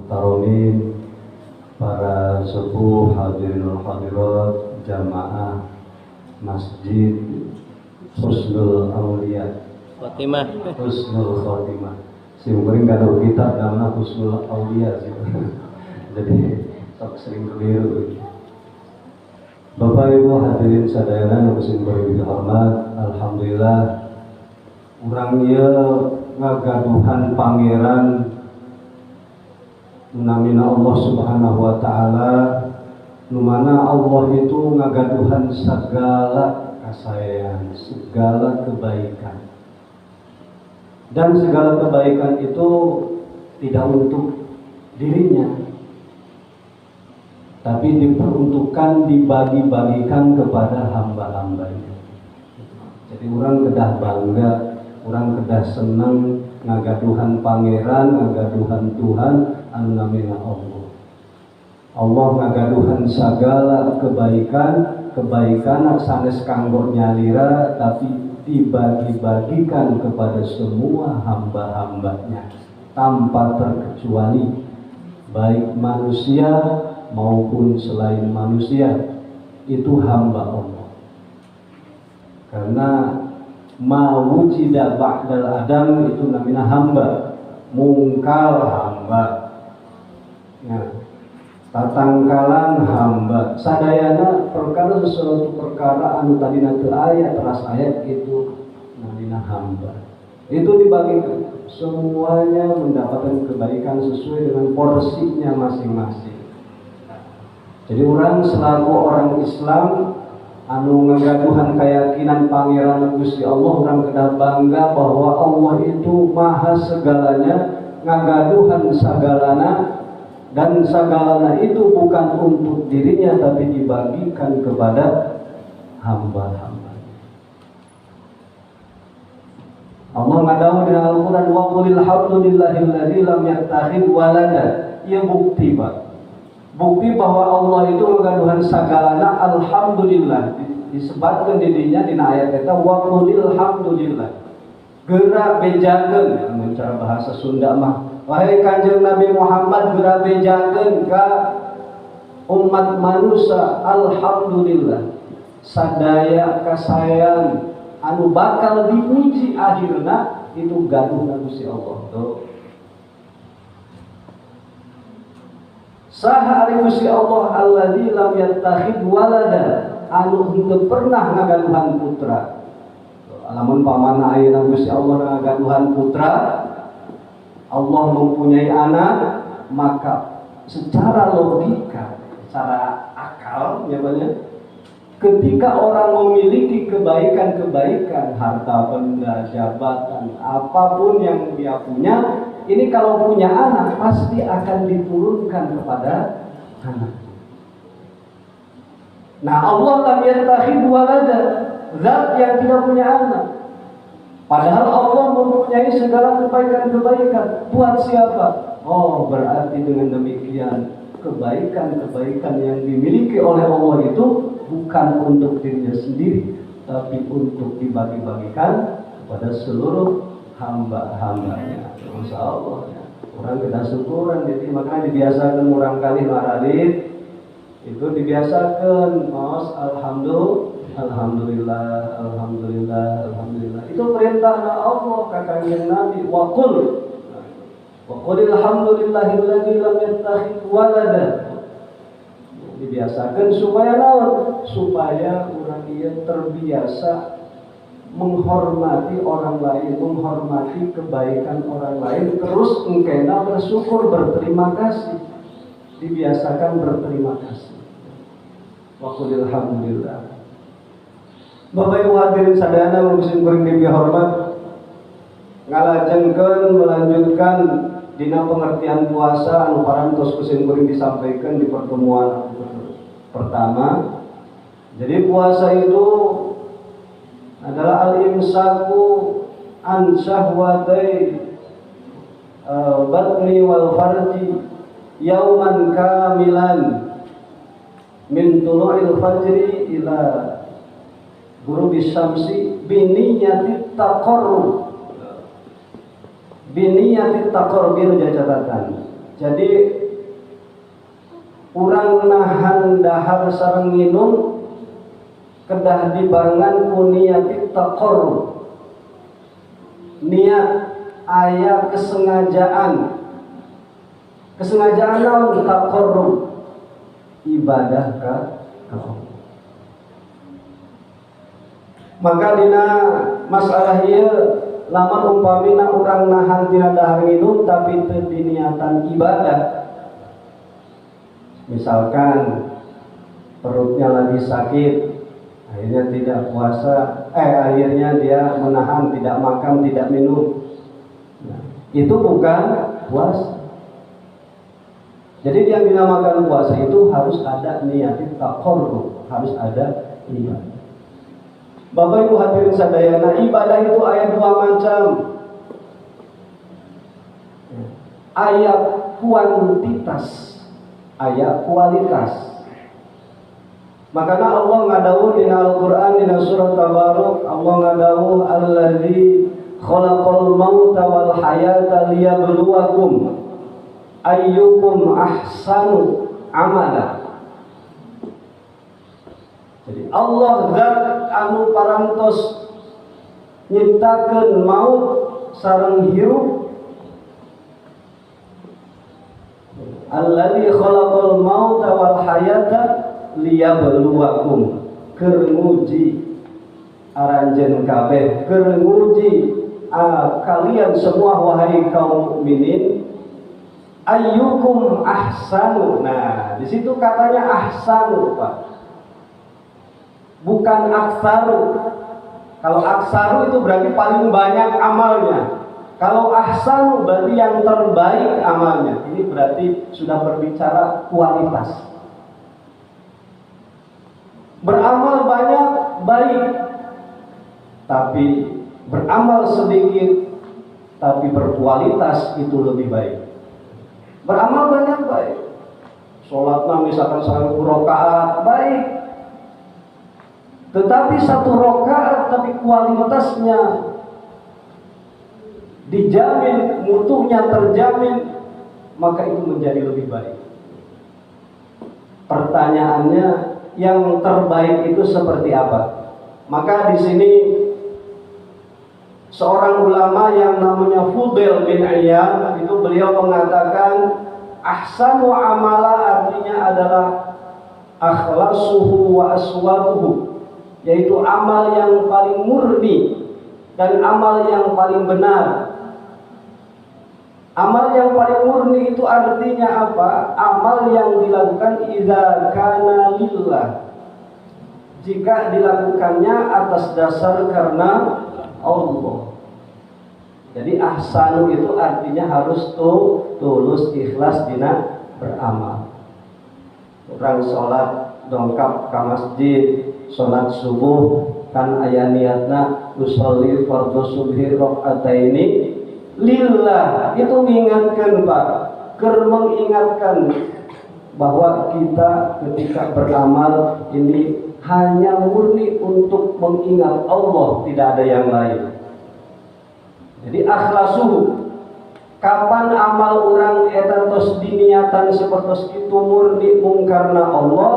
muhtaromin, para sepuh hadirin wal hadirat, jamaah Masjid Husnul Aulia Husnul Khotimah. Mungkin kalau kita namanya Husnul Aulia sih. Jadi tak sering keliru. Bapak Ibu hadirin sadayana nu sing hormat, alhamdulillah urang ieu ngagaduhan pangeran namina Allah Subhanahu wa taala, nu mana Allah itu ngagaduhan segala kasayaan, segala kebaikan. Dan segala kebaikan itu tidak untuk dirinya, tapi diperuntukkan, dibagi-bagikan kepada hamba-hambanya. Jadi orang kedah bangga, orang kedah senang ngagaduhan pangeran, ngagaduhan Tuhan anu namina Allah. Allah ngagaduhan segala kebaikan sanes kanggo nyalira, tapi dibagi-bagikan kepada semua hamba-hambanya tanpa terkecuali, baik manusia maupun selain manusia, itu hamba Allah. Karena mawujida ba'dal adam itu namanya hamba, mungkal hamba, tatangkalan hamba, sadayana perkara sesuatu perkara anu tadi nanti ayat teras ayat itu namanya hamba. Itu dibagikan, semuanya mendapatkan kebaikan sesuai dengan porsinya masing-masing. Jadi orang selaku orang Islam anu ngagaduhan keyakinan pangeran Gusti Allah, orang kedah bangga bahwa Allah itu maha segalanya, ngagaduhan sagalana, dan sagalana itu bukan untuk dirinya tapi dibagikan kepada hamba-hamba. Allah ngadawu di Al-Qur'an wa qulil hamdulillahilladzi lam yattakhidh walada. Ieu bukti, Pak. Bukti bahwa Allah itu ngagaduhan sagalana, alhamdulillah. Disebutkan didinya dina ayat eta wa qulil hamdulillah. Geura bejakeun cara bahasa Sunda mah, wahai Kanjeng Nabi Muhammad, geura bejakeun ka umat manusia alhamdulillah sadaya kasayang anu bakal dipuji akhirna itu gaduh Gusti Allah. Tuh. Saha ari Gusti Allah alladzi lam yattakhidh walada, anu henteu pernah ngagaduhan putra. Alamun pamana ayeuna Gusti Allah ngagaduhan putra, Allah mempunyai anak, maka secara logika, secara akal ya banyak, ketika orang memiliki kebaikan-kebaikan, harta benda, jabatan, apapun yang dia punya, ini kalau punya anak pasti akan diturunkan kepada anak. Nah, Allah lam yattakhidh walada, zat yang tidak punya anak. Padahal Allah mempunyai segala kebaikan-kebaikan. Buat siapa? Oh, berarti dengan demikian kebaikan-kebaikan yang dimiliki oleh Allah itu bukan untuk dirinya sendiri, tapi untuk dibagi-bagikan kepada seluruh hamba-hambanya. Insya Allah ya. Orang kita syukuran, jadi makanya dibiasakan orang kali maradit itu dibiasakan mas alhamdulillah itu perintah Allah kakaknya Nabi waqul alhamdulillahilladzi lam yattakhidh walada. Dibiasakan supaya naon? Supaya orang dia terbiasa menghormati orang lain, menghormati kebaikan orang lain, terus engkena bersyukur, berterima kasih. Dibiasakan berterima kasih. Waqul alhamdulillah. Bapak Ibu hadirin sadayana musim kuring dipih hormat, ngalajengkeun melanjutkan dina pengertian puasa anu parantos kusim kuring disampaikan di pertemuan pertama. Jadi puasa itu adalah al-imsaku an syahwatai batni wal farji yauman kamilan min tulu'il fajri ila ghurubis syamsi biniyati taqarrub. Biniyati taqarrub itu catatan. Jadi urang nahan dahar sareng nginum kedah dibarengan ku niati taqarrub. Niat aya kesengajaan. Kesengajaan naon taqarrub? Ibadah ka Allah. Maka dina masalah ieu lamun umpamina urang nahan tina dahar nginum tapi teu diniatan ibadah. Misalkan perutnya lagi sakit, akhirnya tidak puasa, akhirnya dia menahan tidak makan, tidak minum. Nah, itu bukan puasa. Jadi yang dinamakan puasa itu harus ada niat taqarrub, harus ada ibadah. Bapak Ibu hadirin sadayana, ibadah itu aya dua macam. Aya kuantitas, aya kualitas. Makanya Allah ngadawuh dina Al-Qur'an dina surat Tabarok, Allah ngadawuh allazi khalaqal mauta wal hayata liyabluwakum ayyukum ahsanu amala. Jadi Allah zat anu parantos nyiptakeun maut sareng hirup. Allazi khalaqal mauta wal hayata liyabluwakum, keur nguji aranjeun kabeh, keur nguji kalian semua wahai kaum mukminin, ayyukum ahsanu. Nah, di situ katanya ahsanu, Pak. Bukan aksaru. Kalau aksaru itu berarti paling banyak amalnya. Kalau ahsanu berarti yang terbaik amalnya. Ini berarti sudah berbicara kualitas. Beramal banyak baik, tapi beramal sedikit tapi berkualitas itu lebih baik. Beramal banyak baik. Sholatnya misalkan 1 rakaat baik. Tetapi 1 rakaat tapi kualitasnya dijamin, mutunya terjamin, maka itu menjadi lebih baik. Pertanyaannya, yang terbaik itu seperti apa? Maka di sini seorang ulama yang namanya Fudail bin Iyad itu beliau mengatakan ahsanu amala artinya adalah akhlasuhu wa aswabuhu, yaitu amal yang paling murni dan amal yang paling benar. Amal yang paling murni itu artinya apa? Amal yang dilakukan idza kana lillah, jika dilakukannya atas dasar karena Allah. Jadi ahsanu itu artinya harus tulus, ikhlas dina beramal. Orang sholat dongkap ke masjid, sholat subuh kan aya niatna usolli fardhu subhi rakaataini lillah, itu mengingatkan Pak, keur mengingatkan bahwa kita ketika beramal ini hanya murni untuk mengingat Allah, tidak ada yang lain. Jadi akhlasuhu, kapan amal orang eta tos diniatan seperti itu murni mung karena Allah,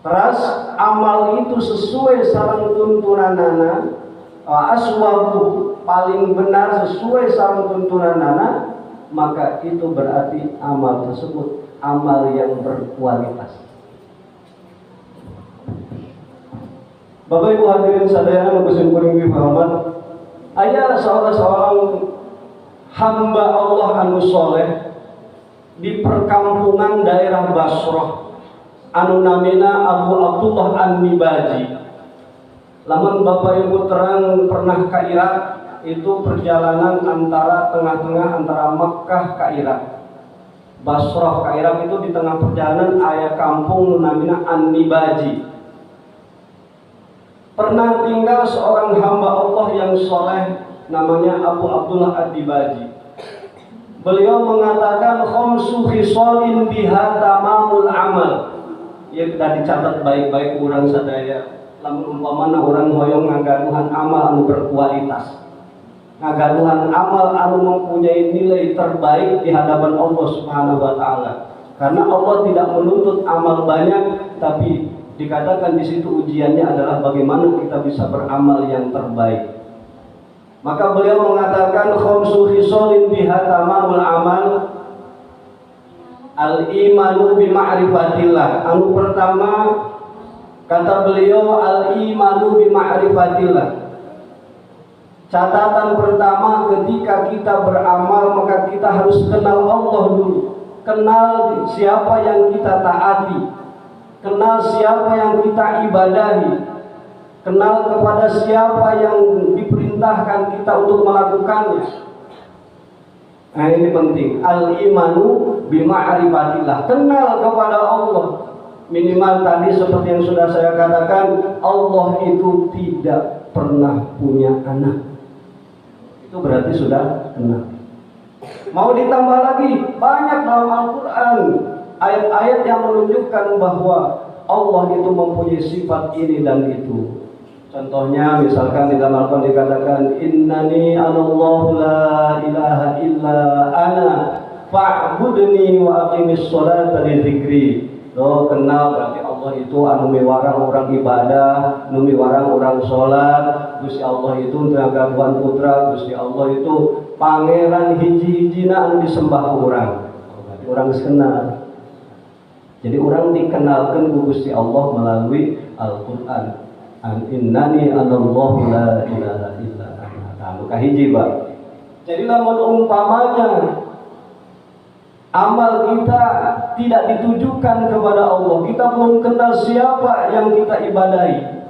terus amal itu sesuai sareng tuntunanana, aswabu paling benar sesuai sareng tuntunanana, maka itu berarti amal tersebut amal yang berkualitas. Bapak Ibu hadirin sadayana nukusin kuring pahaman, aya seorang hamba Allah anu soleh di perkampungan daerah Basrah anu namina Abu Abdullah An-Nibaji. Lamun Bapak Ibu terang pernah ke Irak, itu perjalanan antara tengah-tengah antara Makkah ke Irak. Basrah ke Irak itu di tengah perjalanan aya kampung namanya An-Nibaji. Pernah tinggal seorang hamba Allah yang soleh namanya Abu Abdullah An-Nibaji. Beliau mengatakan khamsu khisalin biha tamamul amal. Ya sudah dicatat baik-baik urang sadaya. Lamun umpamana urang hoyong ngagaduhan amal anu berkualitas. ngagaduhan amal anu mempunyai nilai terbaik di hadapan Allah Subhanahu wa taala. Karena Allah tidak menuntut amal banyak, tapi dikatakan di situ ujiannya adalah bagaimana kita bisa beramal yang terbaik. Maka beliau mengatakan khamsu khisalin biha tamamul amal. Al-imanu bi ma'rifatillah. Anu pertama kata beliau al-imanu bi ma'rifatillah. Catatan pertama ketika kita beramal maka kita harus kenal Allah dulu. Kenal siapa yang kita taati. Kenal siapa yang kita ibadahi. Kenal kepada siapa yang diperintahkan kita untuk melakukannya. Nah ini penting. Al-imanu bima'rifatillah. Kenal kepada Allah. Minimal tadi seperti yang sudah saya katakan, Allah itu tidak pernah punya anak. Itu berarti sudah kenal. Mau ditambah lagi, banyak dalam Al-Quran ayat-ayat yang menunjukkan bahwa Allah itu mempunyai sifat ini dan itu. Contohnya misalkan di dalam Al-Quran dikatakan innani anallahu la ilaha illa ana fa'budni wa aqimis sholata li dzikri. Lo kenal berarti Allah itu anu miwarang orang ibadah, anu miwarang orang sholat. Gusti Allah itu Tuhan putra, Gusti Allah itu pangeran hiji-hijina anu disembah orang. Berarti orang kenal. Jadi orang dikenalkan ku Gusti Allah melalui Al-Quran. Innani anallahu la ilaha illa ana. Nah, kahiji, Pak. Jadi lamun umpamanya amal kita tidak ditujukan kepada Allah, kita belum kenal siapa yang kita ibadahi,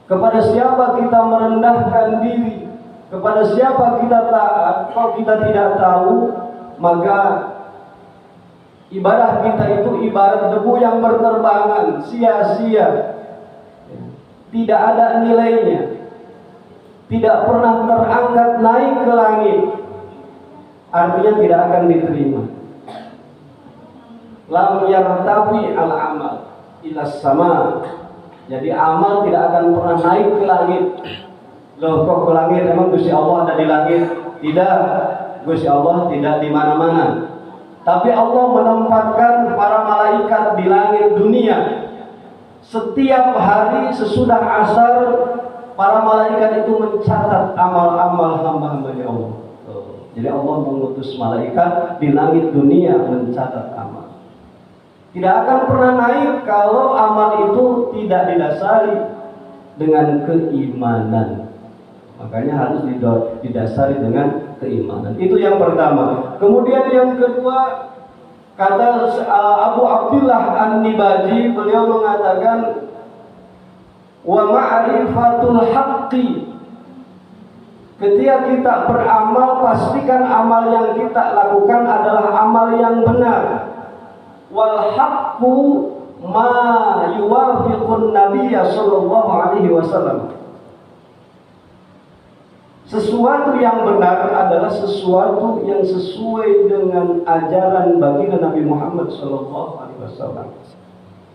kepada siapa kita merendahkan diri, kepada siapa kita taat. Kalau kita tidak tahu, maka ibadah kita itu ibarat debu yang berterbangan, sia-sia, tidak ada nilainya, tidak pernah terangkat naik ke langit, artinya tidak akan diterima. Lam yartafi al amal ila sama. Jadi amal tidak akan pernah naik ke langit. Loh kok ke langit? Emang Gusti Allah ada di langit? Tidak, Gusti Allah tidak di mana-mana. Tapi Allah menempatkan para malaikat di langit dunia. Setiap hari sesudah asar, para malaikat itu mencatat amal-amal hamba-hambanya Allah. Jadi Allah mengutus malaikat di langit dunia mencatat amal. Tidak akan pernah naik kalau amal itu tidak didasari dengan keimanan. Makanya harus didasari dengan keimanan. Itu yang pertama. Kemudian yang kedua, kata Abu Abdullah An-Nibaji, beliau mengatakan wa ma'rifatul haqqi. Ketika kita beramal, pastikan amal yang kita lakukan adalah amal yang benar. Wal haqqu ma yuwafiqun nabiyya sallallahu alaihi wasallam. Sesuatu yang benar adalah sesuatu yang sesuai dengan ajaran baginda Nabi Muhammad sallallahu alaihi wasallam.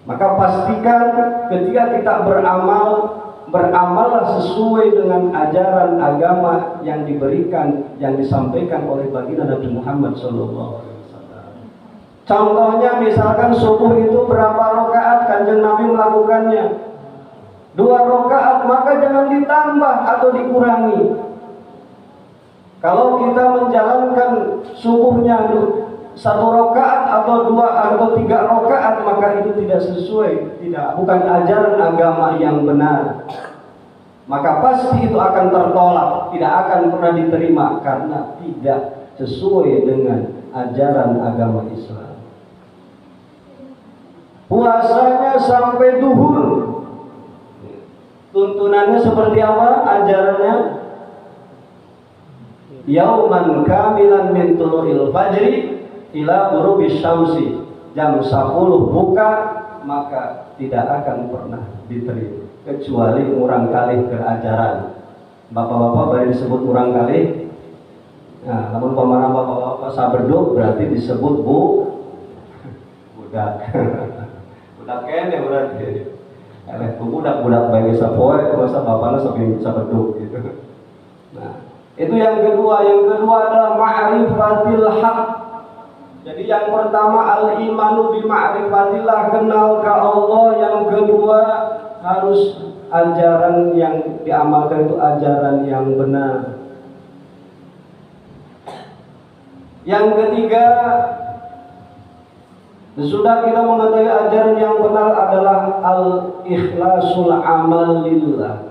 Maka pastikan ketika kita beramal, beramallah sesuai dengan ajaran agama yang diberikan, yang disampaikan oleh baginda Nabi Muhammad sallallahu alaihi wasallam. Contohnya misalkan subuh itu berapa rakaat Kanjeng Nabi melakukannya? 2 rakaat, maka jangan ditambah atau dikurangi. Kalau kita menjalankan subuhnya 1 rakaat atau 2 atau 3 rakaat, maka itu tidak sesuai, bukan ajaran agama yang benar. Maka pasti itu akan tertolak, tidak akan pernah diterima karena tidak sesuai dengan ajaran agama Islam. Puasanya sampai duhur, tuntunannya seperti apa? Ajarannya yauman kamilan min tulu'il fajri ila ghurubis syamsi. Jam 10 buka, maka tidak akan pernah diterima kecuali ngurang kali ke ajaran. Bapak-bapak baru disebut ngurang kali. Nah, namun pemana bapak-bapak saberduk berarti disebut budak. Budak kene berarti. Budak-budak bayi sapoe, masa bapaknya saberduk gitu. Nah, Itu yang kedua. Yang kedua adalah ma'rifatil haq. Jadi yang pertama al-imanu bi ma'rifatillah, kenal ke Allah. Yang kedua harus ajaran yang diamalkan itu ajaran yang benar. Yang ketiga, sudah kita mengetahui ajaran yang benar adalah al-ikhlasul amal lillah.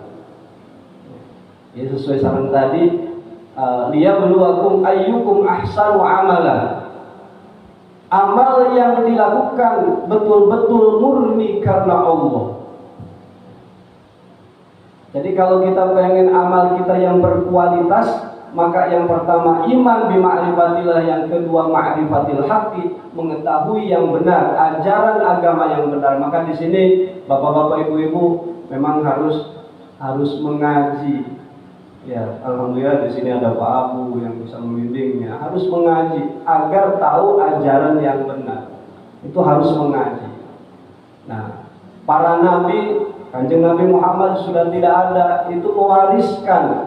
Ya, sesuai saran tadi, liyabluwakum ayyukum ahsanu amalan. Amal yang dilakukan betul-betul murni karena Allah. Jadi kalau kita pengen amal kita yang berkualitas, maka yang pertama iman bi ma'rifatillah, yang kedua ma'rifatil haqqi, mengetahui yang benar, ajaran agama yang benar. Maka di sini bapak-bapak, ibu-ibu memang harus mengaji. Ya, alhamdulillah di sini ada Pak Abu yang bisa membimbingnya. Harus mengaji agar tahu ajaran yang benar. Itu harus mengaji. Nah, para nabi, Kanjeng Nabi Muhammad sudah tidak ada, itu mewariskan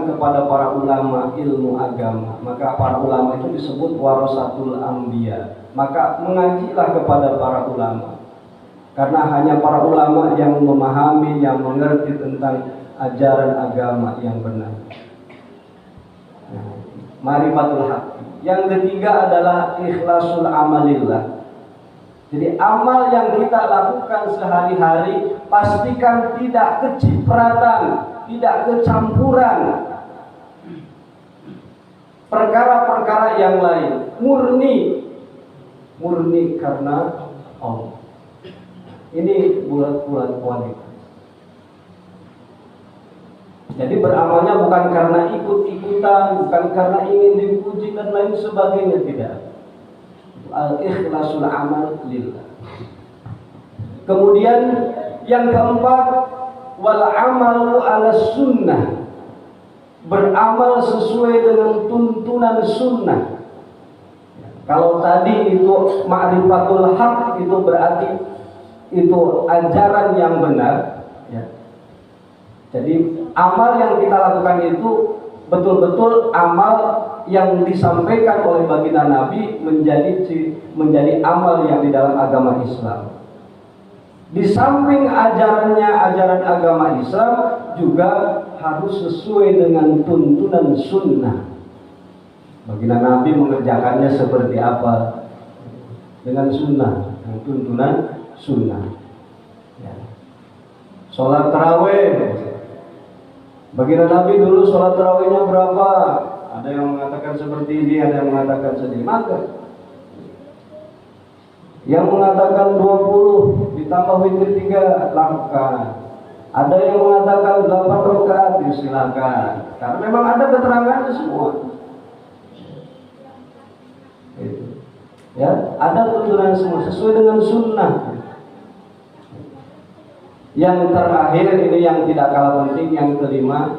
kepada para ulama ilmu agama. Maka para ulama itu disebut warasatul anbiya. Maka mengajilah kepada para ulama. Karena hanya para ulama yang memahami, yang mengerti tentang ajaran agama yang benar. Ma'rifatul haq. Yang ketiga adalah ikhlasul amalillah. Jadi amal yang kita lakukan sehari-hari pastikan tidak kecipratan, tidak kecampuran perkara-perkara yang lain, murni karena Allah. Ini bulat-bulat kualitas. Jadi beramalnya bukan karena ikut-ikutan, bukan karena ingin dipuji dan lain sebagainya, tidak. Al-ikhlasul amal lillah. Kemudian yang keempat, wal amalu ala sunnah. Beramal sesuai dengan tuntunan sunnah. Kalau tadi itu ma'rifatul haq, itu berarti itu ajaran yang benar, ya. Jadi amal yang kita lakukan itu betul-betul amal yang disampaikan oleh baginda Nabi menjadi amal yang di dalam agama Islam. Di samping ajaran agama Islam juga harus sesuai dengan tuntunan sunnah. Baginda Nabi mengerjakannya seperti apa? Dengan sunnah, dengan tuntunan sunnah. Ya. Sholat tarawih. Baginda Nabi dulu sholat tarawihnya berapa? Ada yang mengatakan seperti ini, ada yang mengatakan sedikit. Maka yang mengatakan 20 ditambah witir 3 lakukan. Ada yang mengatakan 8 rakaat, silakan. Karena memang ada keterangannya semua. Ya, ada tuntunan semua sesuai dengan sunnah. Yang terakhir ini yang tidak kalah penting, yang kelima,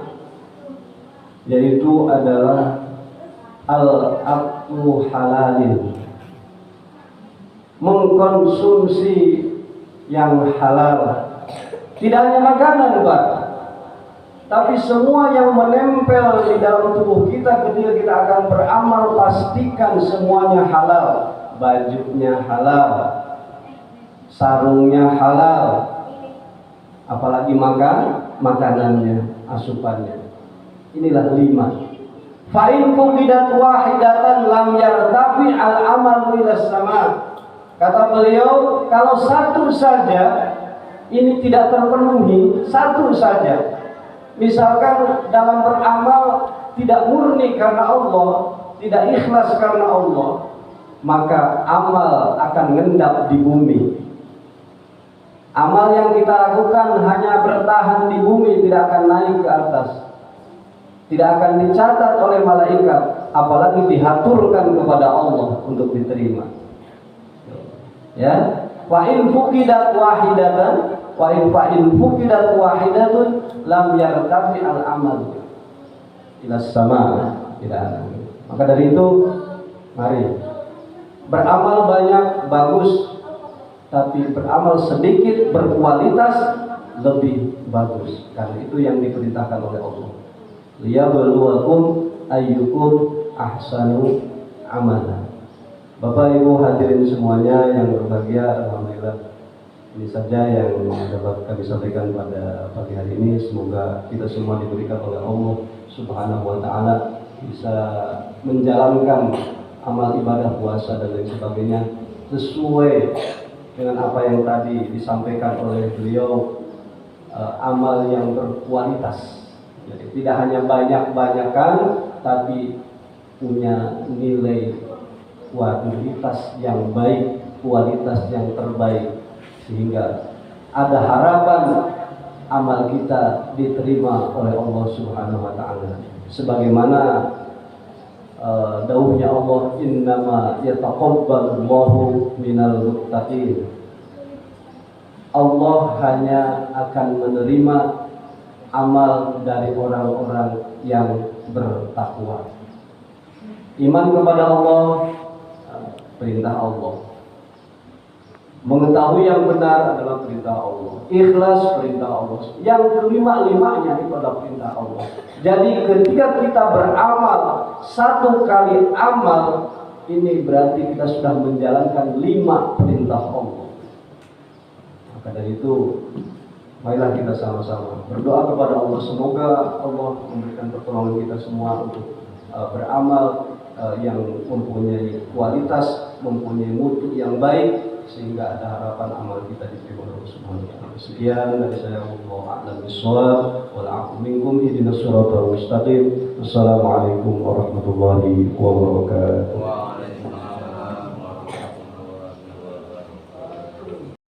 yaitu adalah al-aqlu halalin. Mengkonsumsi yang halal. Tidak hanya makanan, Pak, tapi semua yang menempel di dalam tubuh kita ketika kita akan beramal, pastikan semuanya halal. Bajunya halal, sarungnya halal, apalagi makanannya, asupannya. Inilah 5. Fa in qubidat wahidatan lam yartafi al-amal ila sama. Kata beliau, kalau satu saja ini tidak terpenuhi, satu saja. Misalkan dalam beramal tidak murni karena Allah, tidak ikhlas karena Allah, maka amal akan ngendap di bumi. Amal yang kita lakukan hanya bertahan di bumi, tidak akan naik ke atas, tidak akan dicatat oleh malaikat, apalagi dihaturkan kepada Allah untuk diterima. Ya, wa in fuqidat wahidatan, wa in fuqidat wahidatun lam yartafi al amal ila sama. Tidak ada. Maka dari itu, mari beramal banyak bagus, tapi beramal sedikit berkualitas lebih bagus. Karena itu yang diperintahkan oleh Allah. liyabluwakum ayyukum ahsanu amala. Bapak Ibu hadirin semuanya yang berbahagia, alhamdulillah ini saja yang dapat kami sampaikan pada pagi hari ini. Semoga kita semua diberikan oleh Allah Subhanahu wa taala bisa menjalankan amal ibadah puasa dan lain sebagainya sesuai dengan apa yang tadi disampaikan oleh beliau, amal yang berkualitas. Jadi tidak hanya banyak-banyakan tapi punya nilai kualitas yang baik, kualitas yang terbaik, sehingga ada harapan amal kita diterima oleh Allah Subhanahu wa taala. Sebagaimana dawuhnya Allah, innama yataqabbalullahu minal muttaqin. Allah hanya akan menerima amal dari orang-orang yang bertakwa. Iman kepada Allah, perintah Allah. Mengetahui yang benar adalah perintah Allah. Ikhlas perintah Allah. Yang kelima-limanya itu adalah perintah Allah. Jadi ketika kita beramal satu kali amal, ini berarti kita sudah menjalankan 5 perintah Allah. Maka dari itu, marilah kita sama-sama berdoa kepada Allah. Semoga Allah memberikan pertolongan kita semua untuk beramal yang mempunyai kualitas, mempunyai mutu yang baik, sehingga ada harapan amal kita diterima oleh Allah Subhanahu wa taala. Sekian dari saya, wallahu a'lam bishawab, wal 'afwu minkum, ihdinas siratal mustaqim. Wassalamualaikum warahmatullahi wabarakatuh.